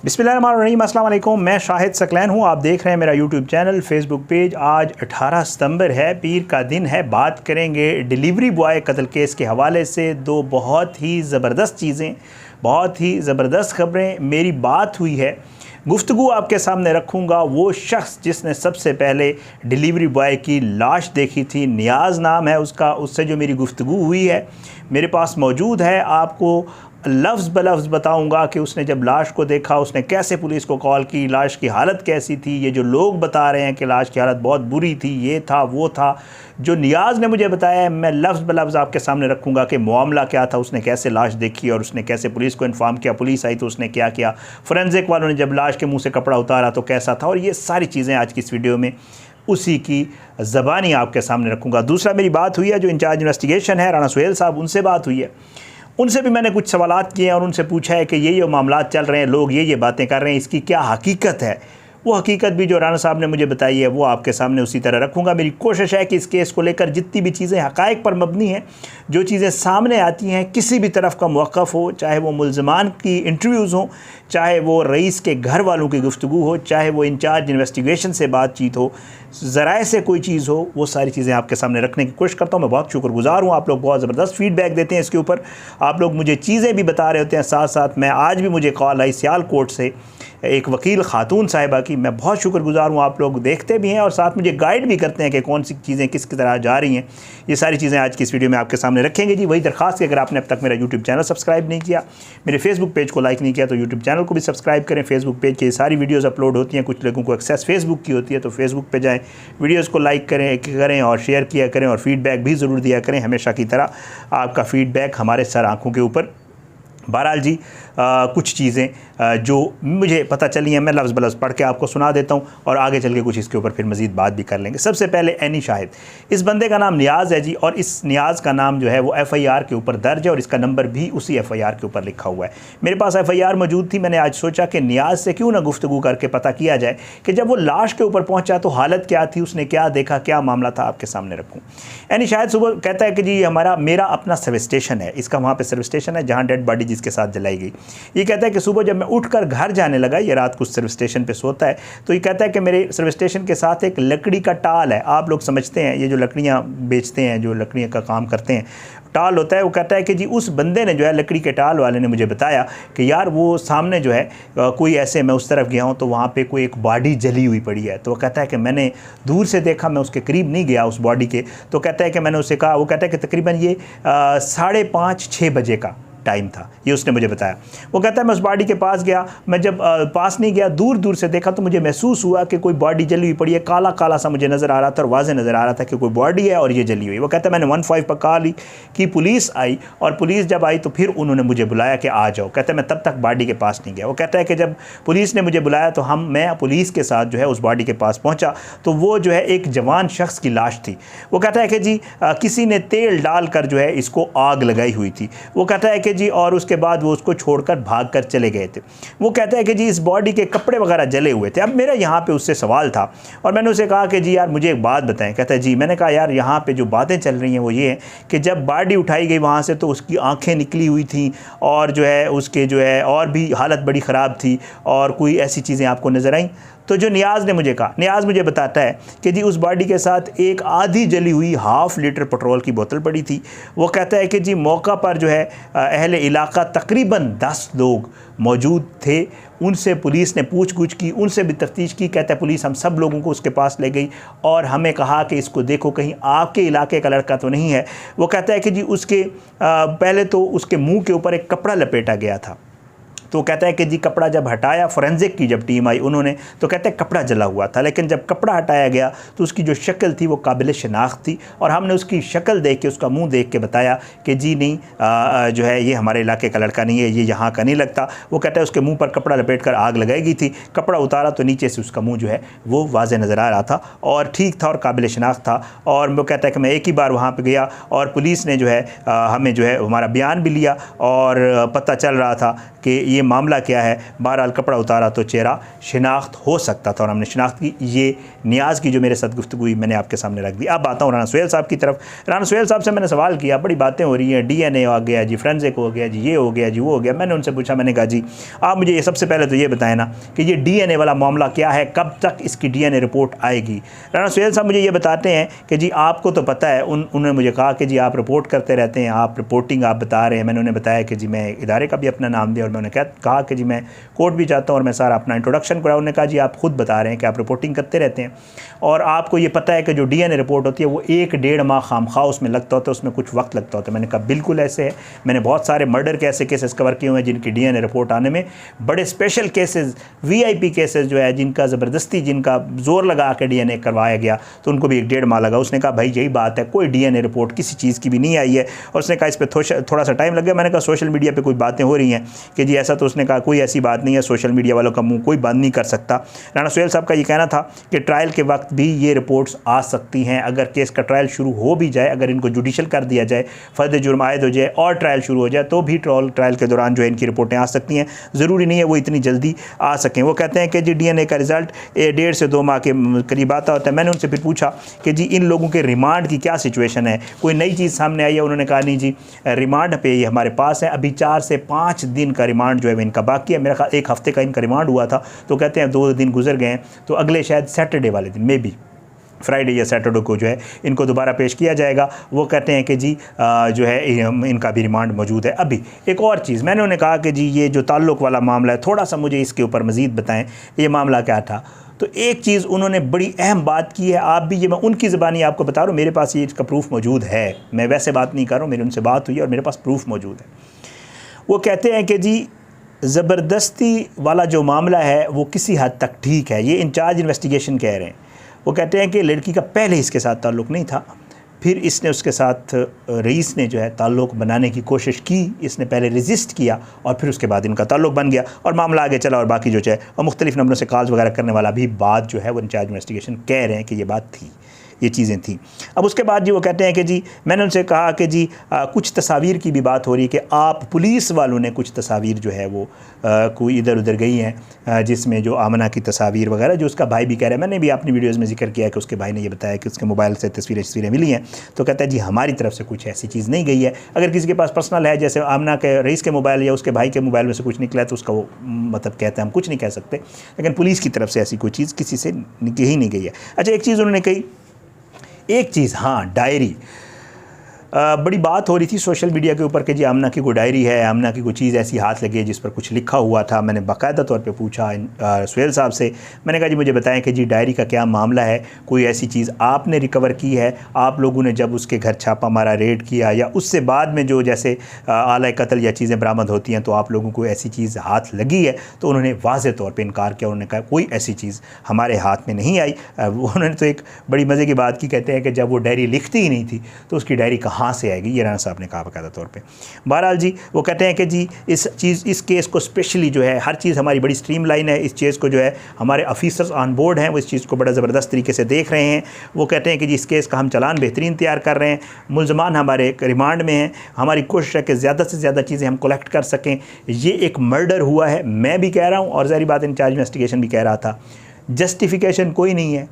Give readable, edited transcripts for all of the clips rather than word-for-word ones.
बिस्मिल्लाहिर्रहमानिर्रहीम, अस्सलाम वालेकुम। मैं शाहिद सकलैन हूँ। आप देख रहे हैं मेरा यूट्यूब चैनल, फेसबुक पेज। आज 18 सितंबर है, पीर का दिन है। बात करेंगे डिलीवरी बॉय कत्ल केस के हवाले से। दो बहुत ही ज़बरदस्त चीज़ें, बहुत ही ज़बरदस्त ख़बरें मेरी बात हुई है। गुफ्तगू आपके सामने रखूँगा वो शख्स जिसने सबसे पहले डिलीवरी बॉय की लाश देखी थी। नियाज़ नाम है उसका। उससे जो मेरी गुफ्तगू हुई है मेरे पास मौजूद है। आपको लफ्ज़ बलफ्ज़ बताऊंगा कि उसने जब लाश को देखा उसने कैसे पुलिस को कॉल की, लाश की हालत कैसी थी। ये जो लोग बता रहे हैं कि लाश की हालत बहुत बुरी थी, ये था वो था, जो नियाज़ ने मुझे बताया, मैं लफ्ज़ बलफ्ज़ आपके सामने रखूँगा कि मामला क्या था, उसने कैसे लाश देखी और उसने कैसे पुलिस को इन्फॉर्म किया, पुलिस आई तो उसने क्या किया, फोरेंसिक वालों ने जब लाश के मुँह से कपड़ा उतारा तो कैसा था। और ये सारी चीज़ें आज की इस वीडियो में उसी की ज़बानी आपके सामने रखूँगा। दूसरा, मेरी बात हुई है जो इंचार्ज इन्वेस्टिगेशन है राना सुहेल साहब, उनसे बात हुई है। उनसे भी मैंने कुछ सवालात किए और उनसे पूछा है कि ये मामलात चल रहे हैं, लोग ये बातें कर रहे हैं, इसकी क्या हकीकत है। वो हकीकत भी जो राना साहब ने मुझे बताई है वो आपके सामने उसी तरह रखूँगा। मेरी कोशिश है कि इस केस को लेकर जितनी भी चीज़ें हक़ाइक़ पर मबनी हैं, जो चीज़ें सामने आती हैं, किसी भी तरफ का मौक़िफ़ हो, चाहे वो मुल्ज़मान की इंटरव्यूज़ हों, चाहे वो रईस के घर वालों की गुफ्तगू हो, चाहे वो इंचार्ज इन्वेस्टिगेशन से बातचीत हो, ज़राए से कोई चीज़ हो, वो सारी चीज़ें आपके सामने रखने की कोशिश करता हूँ। मैं बहुत शुक्रगुज़ार हूँ, आप लोग बहुत ज़बरदस्त फ़ीडबैक देते हैं इसके ऊपर। आप लोग मुझे चीज़ें भी बता रहे होते हैं साथ साथ। मैं आज भी मुझे कॉल आई सियालकोट से एक वकील ख़ातून साहिबा की। मैं बहुत शुक्रगुज़ार हूँ। आप लोग देखते भी हैं और साथ मुझे गाइड भी करते हैं कि कौन सी चीज़ें किस तरह जा रही हैं। ये सारी चीज़ें आज की इस वीडियो में आपके सामने रखेंगे जी। वही दरख्वास्त कि अगर आपने अब तक मेरा यूट्यूब चैनल सब्सक्राइब नहीं किया, मेरे फेसबुक पेज को लाइक नहीं किया, तो यूट्यूब चैनल को भी सब्सक्राइब करें। फेसबुक पेज की सारी वीडियोज़ अपलोड होती हैं। कुछ लोगों को एक्सेस फेसबुक की होती है, तो फेसबुक पर जाएँ, वीडियोज़ को लाइक करें और शेयर किया करें और फ़ीडबैक भी ज़रूर दिया करें। हमेशा की तरह आपका फ़ीडबैक हमारे सर आँखों के ऊपर। बहरहाल जी, कुछ चीज़ें जो मुझे पता चली हैं मैं लफ्ज़ बलफ्ज़ पढ़ के आपको सुना देता हूँ और आगे चल के कुछ इसके ऊपर फिर मज़ीद बात भी कर लेंगे। सबसे पहले एनी शाहिद, इस बंदे का नाम नियाज़ है जी, और इस नियाज़ का नाम जो है वो FIR के ऊपर दर्ज है और इसका नंबर भी उसी FIR के ऊपर लिखा हुआ है। मेरे पास FIR मौजूद थी। मैंने आज सोचा कि नियाज़ से क्यों ना गुफ्तगू करके पता किया जाए कि जब वो लाश के ऊपर पहुँचा तो हालत क्या थी, उसने क्या देखा, क्या मामला था, आपके सामने रखूँ। एनी शाहिद सुबह कहता है कि जी मेरा अपना सर्विस स्टेशन है, इसका वहाँ पर सर्विस स्टेशन है जहाँ डेड बॉडी जिसके साथ जलाई गई। ये कहता है कि सुबह जब मैं उठकर घर जाने लगा, ये रात को सर्विस स्टेशन पे सोता है, तो ये कहता है कि मेरे सर्विस स्टेशन के साथ एक लकड़ी का टाल है। आप लोग समझते हैं ये जो लकड़ियाँ बेचते हैं, जो लकड़ियाँ का काम करते हैं, टाल होता है। वो कहता है कि जी उस बंदे ने जो है, लकड़ी के टाल वाले ने मुझे बताया कि यार वो सामने जो है कोई ऐसे, मैं उस तरफ गया हूँ तो वहाँ पे कोई एक बॉडी जली हुई पड़ी है। तो वो कहता है कि मैंने दूर से देखा, मैं उसके करीब नहीं गया उस बॉडी के। तो कहता है कि मैंने उससे कहा, वो कहता है कि तकरीबन ये 5:30-6 बजे का टाइम था, ये उसने मुझे बताया। वो कहता है मैं उस बॉडी के पास गया, मैं जब पास नहीं गया, दूर दूर से देखा तो मुझे महसूस हुआ कि कोई बॉडी जली हुई पड़ी है। काला काला सा मुझे नज़र आ रहा था और वाज़े नज़र आ रहा था कि कोई बॉडी है और ये जली हुई। वो कहता है मैंने 15 पर कॉल ली कि पुलिस आई, और पुलिस जब आई तो फिर उन्होंने मुझे बुलाया कि आ जाओ। कहता है मैं तब तक बॉडी के पास नहीं गया। वो कहता है कि जब पुलिस ने मुझे बुलाया तो मैं पुलिस के साथ जो है उस बॉडी के पास पहुँचा तो वो जो है एक जवान शख्स की लाश थी। वो कहता है कि जी किसी ने तेल डाल कर जो है इसको आग लगाई हुई थी। वो कहता है कि जी और उसके बाद वो उसको छोड़कर भागकर चले गए थे। वो कहता है कि जी इस बॉडी के कपड़े वगैरह जले हुए थे। अब मेरा यहाँ पे उससे सवाल था और मैंने उसे कहा कि जी यार मुझे एक बात बताएं। कहता है जी, मैंने कहा यार यहाँ पे जो बातें चल रही हैं वो ये हैं कि जब बॉडी उठाई गई वहाँ से तो उसकी आंखें निकली हुई थी और जो है उसके जो है और भी हालत बड़ी ख़राब थी और कोई ऐसी चीज़ें आपको नज़र आई। तो जो नियाज़ ने मुझे कहा, नियाज़ मुझे बताता है कि जी उस बॉडी के साथ एक आधी जली हुई 1/2 लीटर पेट्रोल की बोतल पड़ी थी। वो कहता है कि जी मौका पर जो है अहले इलाका तकरीबन 10 लोग मौजूद थे। उनसे पुलिस ने पूछ-गुछ की, उनसे भी तफ्तीश की। कहता है पुलिस हम सब लोगों को उसके पास ले गई और हमें कहा कि इसको देखो कहीं आपके इलाके का लड़का तो नहीं है। वो कहता है कि जी उसके पहले तो उसके मुँह के ऊपर एक कपड़ा लपेटा गया था। तो कहता है कि जी कपड़ा जब हटाया, फोरेंसिक की जब टीम आई उन्होंने, तो कहते हैं कपड़ा जला हुआ था, लेकिन जब कपड़ा हटाया गया तो उसकी जो शक्ल थी वो काबिल शनाख्त थी और हमने उसकी शक्ल देख के, उसका मुंह देख के बताया कि जी नहीं जो है ये हमारे इलाके का लड़का नहीं है, ये यहाँ का नहीं लगता। वो कहता है उसके मुँह पर कपड़ा लपेट कर आग लगाई गई थी। कपड़ा उतारा तो नीचे से उसका मुँह जो है वो वाज़े नज़र आ रहा था और ठीक था और काबिल शनाख्त था। और वो कहता है कि मैं एक ही बार वहाँ पर गया और पुलिस ने जो है हमें जो है हमारा बयान भी लिया और पता चल रहा था कि ये मामला क्या है। बहरहाल कपड़ा उतारा तो चेहरा शिनाख्त हो सकता था और हमने शिनाख्त की। ये नियाज़ की जो मेरे साथ गुफ्तगू हुई मैंने आपके सामने रख दी। अब आता हूँ राना सुहेल साहब की तरफ। राना सुहेल साहब से मैंने सवाल किया, बड़ी बातें हो रही हैं, DNA आ गया जी, फोरेंसिक हो गया जी, ये हो गया जी, वो हो गया। मैंने उनसे पूछा, मैंने कहा जी आप मुझे ये सबसे पहले तो ये बताएं ना कि ये DNA वाला मामला क्या है, कब तक इसकी DNA रिपोर्ट आएगी। राना सुहेल साहब मुझे ये बताते हैं कि जी आपको तो पता है, उन्होंने मुझे कहा कि जी आप रिपोर्ट करते रहते हैं, आप रिपोर्टिंग आप बता रहे हैं। मैंने उन्हें बताया कि जी मैं इदारे का भी अपना नाम दिया और मैंने कहा कि जी मैं कोर्ट भी जाता हूँ और मैं सारा अपना इंट्रोडक्शन कराया। उन्होंने कहा जी आप खुद बता रहे हैं कि आप रिपोर्टिंग करते रहते हैं और आपको ये पता है कि जो DNA रिपोर्ट होती है वो 1-1.5 माह खामखा उसमें लगता होता है, उसमें कुछ वक्त लगता होता है। मैंने कहा बिल्कुल ऐसे है, मैंने बहुत सारे मर्डर के ऐसे केसेस कवर किए हुए हैं जिनकी DNA रिपोर्ट आने में बड़े स्पेशल केसेस, VIP केसेस जो है जिनका ज़बरदस्ती, जिनका जोर लगा के DNA करवाया गया तो उनको भी 1-1.5 माह लगा। उसने कहा भाई यही बात है, कोई DNA रिपोर्ट किसी चीज़ की भी नहीं आई है और उसने कहा इस पर थोड़ा सा टाइम लग गया। मैंने कहा सोशल मीडिया पर कोई बातें हो रही हैं कि जी ऐसा, तो उसने कहा कोई ऐसी बात नहीं है, सोशल मीडिया वालों का मुँह कोई बंद नहीं कर सकता। राना सुहेल साहब का ये कहना था कि ट्रायल के वक्त भी ये रिपोर्ट्स आ सकती हैं, अगर केस का ट्रायल शुरू हो भी जाए, अगर इनको जुडिशल कर दिया जाए, फर्द जुर्म आयद हो जाए और ट्रायल शुरू हो जाए तो भी ट्रायल के दौरान जो है इनकी रिपोर्टें आ सकती हैं। ज़रूरी नहीं है वो इतनी जल्दी आ सकें। वो कहते हैं कि जी DNA का रिज़ल्ट 1.5 से 2 माह के करीब आता होता है। मैंने उनसे फिर पूछा कि जी इन लोगों के रिमांड की क्या सिचुएशन है, कोई नई चीज़ सामने आई है। उन्होंने कहा नहीं जी रिमांड पे ये हमारे पास है, अभी 4 से 5 दिन का रिमांड जो है इनका बाकी है। मेरा ख्याल 1 हफ़्ते का इनका रिमांड हुआ था, तो कहते हैं 2 दिन गुजर गए हैं, तो अगले शायद सैटरडे वाले दिन, मे बी फ्राइडे या सैटरडे को जो है इनको दोबारा पेश किया जाएगा। वो कहते हैं कि जी जो है इनका भी रिमांड मौजूद है। अभी एक और चीज़ मैंने उन्हें कहा कि जी ये जो ताल्लुक़ वाला मामला है, थोड़ा सा मुझे इसके ऊपर मज़ीद बताएं, ये मामला क्या था। तो एक चीज़ उन्होंने बड़ी अहम बात की है, आप भी, ये मैं उनकी ज़बानी आपको बता रहा हूँ, मेरे पास ये इसका प्रूफ मौजूद है, मैं वैसे बात नहीं कर रहा हूँ, मेरी उनसे बात हुई है और मेरे पास प्रूफ मौजूद है। वो कहते हैं कि जी ज़बरदस्ती वाला जो मामला है वो किसी हद तक ठीक है, ये इंचार्ज इन्वेस्टिगेशन कह रहे हैं। वो कहते हैं कि लड़की का पहले इसके साथ ताल्लुक़ नहीं था, फिर इसने उसके साथ रईस ने जो है ताल्लुक़ बनाने की कोशिश की, इसने पहले रेजिस्ट किया और फिर उसके बाद इनका ताल्लुक़ बन गया और मामला आगे चला और बाकी जो है और मुख्तलिफ नंबरों से कॉल्स वगैरह करने वाला भी बात जो है वो इंचार्ज इन्वेस्टिगेशन कह रहे हैं कि ये बात थी, ये चीज़ें थी। अब उसके बाद जी वो कहते हैं कि जी मैंने उनसे कहा कि जी कुछ तस्वीर की भी बात हो रही है कि आप पुलिस वालों ने कुछ तस्वीर जो है वो कोई इधर उधर गई हैं, जिसमें जो आमना की तस्वीर वगैरह, जो उसका भाई भी कह रहा है, मैंने भी अपनी वीडियोज़ में जिक्र किया है कि उसके भाई ने ये बताया कि उसके मोबाइल से तस्वीरें मिली हैं। तो कहता है जी हमारी तरफ से कुछ ऐसी चीज़ नहीं गई है, अगर किसी के पास पर्सनल है, जैसे आमना के रईस के मोबाइल या उसके भाई के मोबाइल में से कुछ निकला है तो उसका वो मतलब कहते हैं हम कुछ नहीं कह सकते, लेकिन पुलिस की तरफ से ऐसी कोई चीज़ किसी से ही नहीं गई है। अच्छा एक चीज़ उन्होंने कही, एक चीज़, हाँ डायरी, बड़ी बात हो रही थी सोशल मीडिया के ऊपर कि जी आमना की कोई डायरी है, आमना की कोई चीज़ ऐसी हाथ लगी है जिस पर कुछ लिखा हुआ था। मैंने बाकायदा तौर पे पूछा सुहेल साहब से, मैंने कहा जी मुझे बताएं कि जी डायरी का क्या मामला है, कोई ऐसी चीज़ आपने रिकवर की है, आप लोगों ने जब उसके घर छापा मारा, रेड किया, या उससे बाद में जो जैसे आला कत्ल या चीज़ें बरामद होती हैं तो आप लोगों को ऐसी चीज़ हाथ लगी है? तो उन्होंने वाज़े तौर पर इनकार किया, उन्होंने कहा कोई ऐसी चीज़ हमारे हाथ में नहीं आई। उन्होंने तो एक बड़ी मज़े की बात की, कहते हैं कि जब वो डायरी लिखती ही नहीं थी तो उसकी डायरी कहाँ से आएगी, ये राना साहब ने कहा बाकायदा तौर पे। बहरहाल जी वो कहते हैं कि जी इस केस को स्पेशली जो है, हर चीज़ हमारी बड़ी स्ट्रीमलाइन है, इस केस को जो है हमारे ऑफिसर्स ऑन बोर्ड हैं, वो इस चीज़ को बड़ा ज़बरदस्त तरीके से देख रहे हैं। वो कहते हैं कि जी इस केस का हम चालान बेहतरीन तैयार कर रहे हैं, मुलजमान हमारे रिमांड में हैं, हमारी कोशिश है कि ज़्यादा से ज़्यादा चीज़ें हम कलेक्ट कर सकें। ये एक मर्डर हुआ है, मैं भी कह रहा हूँ और ज़ाहिर बात इंचार्ज इन्वेस्टिगेशन भी कह रहा था, जस्टिफिकेशन कोई नहीं है।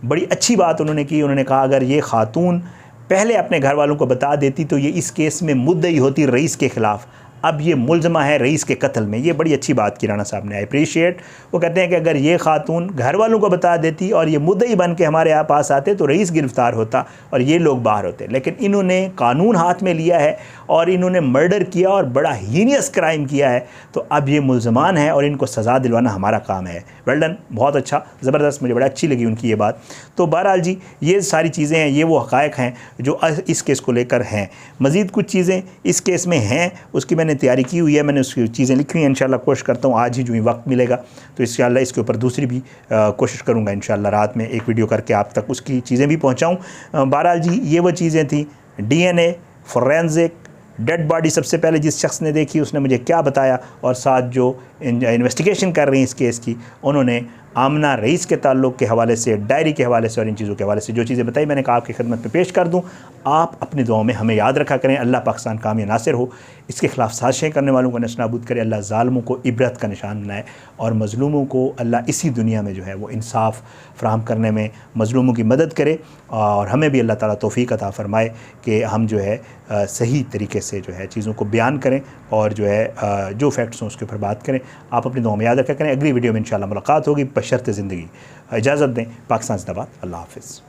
बड़ी अच्छी बात उन्होंने की, उन्होंने कहा अगर ये खातून पहले अपने घर वालों को बता देती तो ये इस केस में मुद्दई होती रईस के ख़िलाफ़, अब ये मुलज़मा है रईस के कत्ल में। ये बड़ी अच्छी बात की राना साहब ने, आई अप्रीशिएट। वो कहते हैं कि अगर ये खातून घर वालों को बता देती और ये मुद्दई बन के हमारे यहाँ पास आते तो रईस गिरफ़्तार होता और ये लोग बाहर होते, लेकिन इन्होंने कानून हाथ में लिया है और इन्होंने मर्डर किया और बड़ा हीनियस क्राइम किया है, तो अब ये मुलजमान है और इनको सज़ा दिलवाना हमारा काम है। वेल डन, बहुत अच्छा, ज़बरदस्त, मुझे बड़ा अच्छी लगी उनकी ये बात। तो बहरहाल जी ये सारी चीज़ें हैं, ये वो हक़ाइक़ हैं जो इस केस को लेकर हैं। मज़ीद कुछ चीज़ें इस केस में हैं, उसकी मैंने तैयारी की हुई है, मैंने उसकी चीज़ें लिखी हैं। इंशाल्लाह कोशिश करता हूँ आज ही जो ही वक्त मिलेगा तो इंशाल्लाह इसके ऊपर दूसरी भी कोशिश करूँगा, इंशाल्लाह रात में एक वीडियो करके आप तक उसकी चीज़ें भी पहुँचाऊँ। बहरहाल जी ये वो चीज़ें थी, DNA, फोरेंसिक, डेड बॉडी सबसे पहले जिस शख्स ने देखी उसने मुझे क्या बताया, और साथ जो इन्वेस्टिगेशन कर रही हैं इस केस की, उन्होंने आमना रईस के ताल्लुक़ के हवाले से, डायरी के हवाले से और इन चीज़ों के हवाले से जो चीज़ें बताई मैंने कहा आपकी खिदमत में पेश कर दूँ। आप अपनी दुआओं में हमें याद रखा करें। अल्लाह पाकिस्तान कामी नासिर हो, इसके ख़िलाफ़ साजिशें करने वालों को नस्तानाबूद करे। अल्लाह ज़ालिमों को इबरत का निशान बनाए और मज़लूमों को अल्लाह इसी दुनिया में जो है वो इंसाफ फ़राहम करने में मज़लूमों की मदद करे, और हमें भी अल्लाह ताला तौफ़ीक़ अता फ़रमाए कि हम जो है सही तरीके से जो है चीज़ों को बयान करें और जो है जो फैक्ट्स हों उसके ऊपर बात करें। आप अपनी दुआ में याद रखा करें। अगली वीडियो में इंशाअल्लाह मुलाकात होगी बशर्ते ज़िंदगी। इजाज़त दें। पाकिस्तान ज़िंदाबाद। अल्लाह हाफ़िज़।